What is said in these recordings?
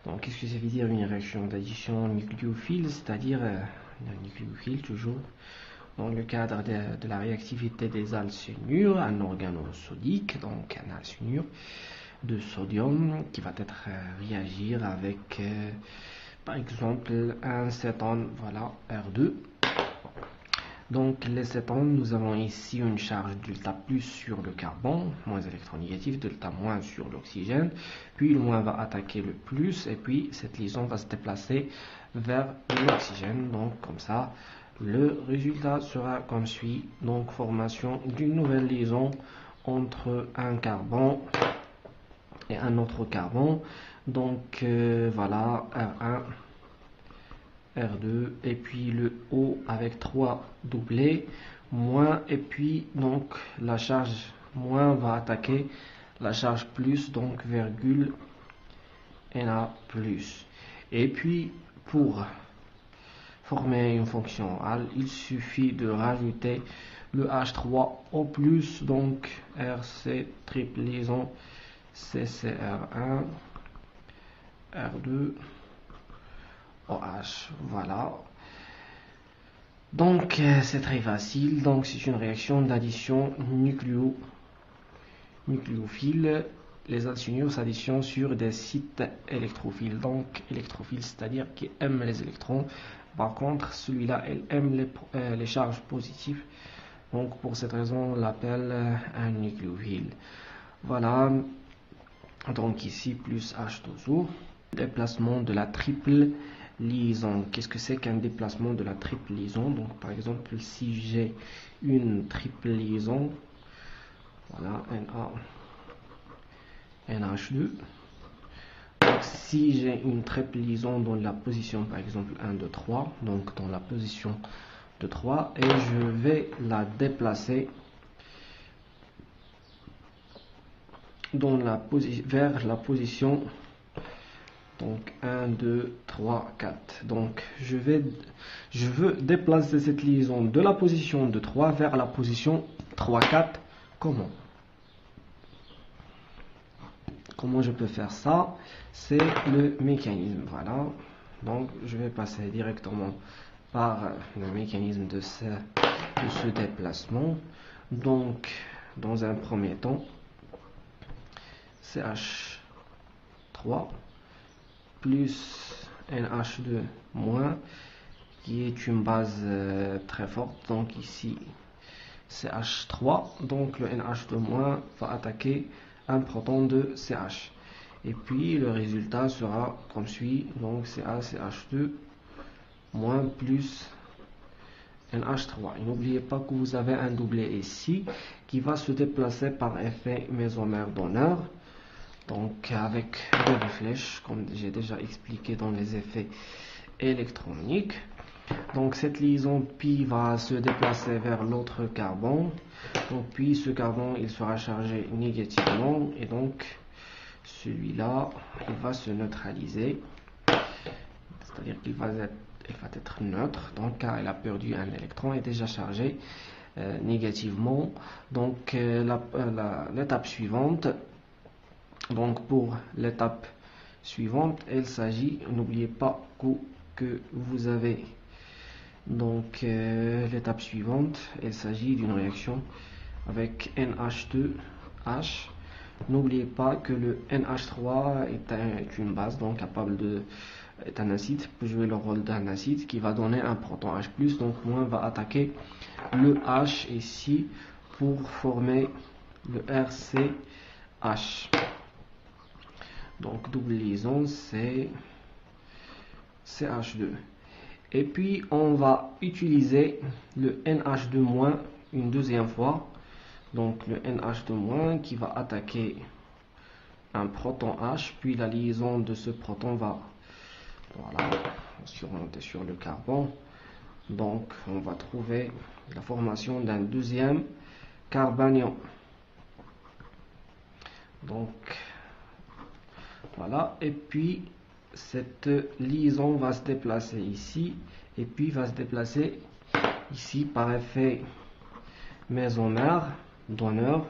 Donc, qu'est-ce que ça veut dire une réaction d'addition nucléophile? C'est-à-dire un nucléophile toujours dans le cadre de la réactivité des alcyanures, un organosodique, donc un alcyanure de sodium qui va être réagir avec par exemple un cétone, voilà, R2. Donc les cétones, nous avons ici une charge delta plus sur le carbone, moins électronégatif, delta moins sur l'oxygène, puis le moins va attaquer le plus, et puis cette liaison va se déplacer vers l'oxygène. Donc comme ça, le résultat sera comme suit, donc formation d'une nouvelle liaison entre un carbone et un autre carbone. Donc voilà, R1, R2 et puis le O avec 3 doublés moins, et puis donc la charge moins va attaquer la charge plus, donc virgule Na plus. Et puis pour former une fonction AL, il suffit de rajouter le H3O plus, donc RC triple liaison CCR1 R2 OH, voilà. Donc c'est très facile, donc c'est une réaction d'addition nucléophile. Les alcyanures s'additionnent sur des sites électrophiles, donc électrophiles, c'est-à-dire qui aiment les électrons. Par contre, celui-là, elle aime les charges positives, donc pour cette raison, on l'appelle un nucléophile. Voilà, donc ici plus H2O. Déplacement de la triple liaison. Qu'est-ce que c'est qu'un déplacement de la triple liaison? Donc par exemple, si j'ai une triple liaison, voilà, NH2. Donc si j'ai une triple liaison dans la position par exemple 1, 2, 3, donc dans la position de 3, et je vais la déplacer dans vers la position donc 1, 2, 3, 4. Donc je veux déplacer cette liaison de la position de 3 vers la position 3, 4. Comment je peux faire ça? C'est le mécanisme. Voilà. Donc je vais passer directement par le mécanisme de ce déplacement. Donc dans un premier temps, CH3 plus NH2 moins, qui est une base très forte, donc ici CH3, donc le NH2 moins va attaquer un proton de CH, et puis le résultat sera comme suit, donc CaCH2 moins plus NH3. Et n'oubliez pas que vous avez un doublé ici qui va se déplacer par effet mésomère donneur, donc avec deux flèches, comme j'ai déjà expliqué dans les effets électroniques. Donc cette liaison pi va se déplacer vers l'autre carbone. Donc puis ce carbone il sera chargé négativement, et donc celui-là il va se neutraliser, c'est-à-dire qu'il va être neutre, donc car il a perdu un électron, est déjà chargé négativement. Donc l'étape suivante, donc pour l'étape suivante, il s'agit, n'oubliez pas que vous avez donc l'étape suivante, il s'agit d'une réaction avec NH2H. N'oubliez pas que le NH3 est une base, donc capable est un acide, peut jouer le rôle d'un acide qui va donner un proton H+, donc moins va attaquer le H ici pour former le RCH. Donc double liaison, c'est CH2. Et puis on va utiliser le NH2- une deuxième fois. Donc le NH2- qui va attaquer un proton H, puis la liaison de ce proton va surmonter sur le carbone. Donc on va trouver la formation d'un deuxième carbanion. Donc voilà, et puis cette liaison va se déplacer ici, et puis va se déplacer ici par effet mésomère donneur.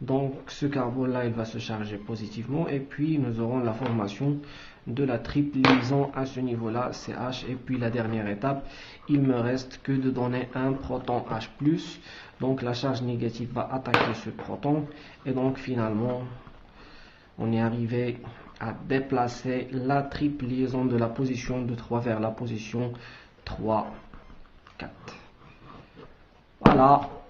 Donc ce carbone-là, il va se charger positivement et puis nous aurons la formation de la triple liaison à ce niveau-là, CH. Et puis la dernière étape, il me reste que de donner un proton H+. Donc la charge négative va attaquer ce proton et donc finalement, on est arrivé à déplacer la triple liaison de la position de 3 vers la position 3, 4. Voilà.